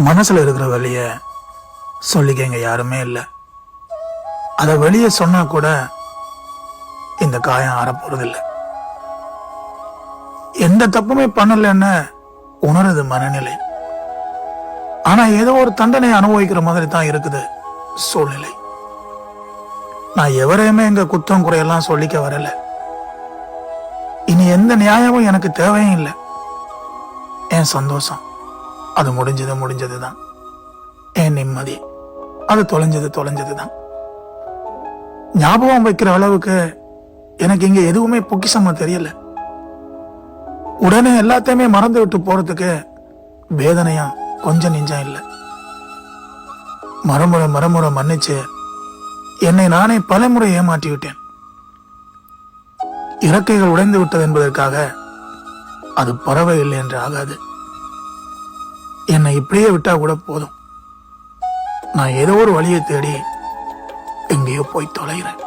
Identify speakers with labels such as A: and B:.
A: மனசுல இருக்கிற வழிய சொல்லிக்க இங்க யாருமே இல்லை. அதை வெளியே சொன்னா கூட இந்த காயம் ஆறப்போறதில்லை. எந்த தப்புமே பண்ணலன்னு உணருது மனநிலை. ஆனா ஏதோ ஒரு தண்டனை அனுபவிக்கிற மாதிரி தான் இருக்குது சூழ்நிலை. நான் எவரையுமே எங்க குற்றம் குறையெல்லாம் சொல்லிக்க வரல. இனி எந்த நியாயமும் எனக்கு தேவையும் இல்லை. என் சந்தோஷம் அது முடிஞ்சதுதான். என் நிம்மதி அது தொலைஞ்சதுதான். ஞாபகம் வைக்கிற அளவுக்கு எனக்கு இங்க எதுவுமே பொக்கிஷமா தெரியல. உடனே எல்லாத்தையுமே மறந்து விட்டு போறதுக்கு வேதனையா கொஞ்சம் நெஞ்சம் இல்லை. மறுமுறை மன்னிச்சு என்னை நானே பலமுறை ஏமாற்றி விட்டேன். இறக்கைகள் உடைந்து விட்டது என்பதற்காக அது பறவை இல்லை என்று ஆகாது. என்னை இப்படியே விட்டா கூட போதும். நான் ஏதோ ஒரு வழியை தேடி எங்கேயோ போய் தொலைகிறேன்.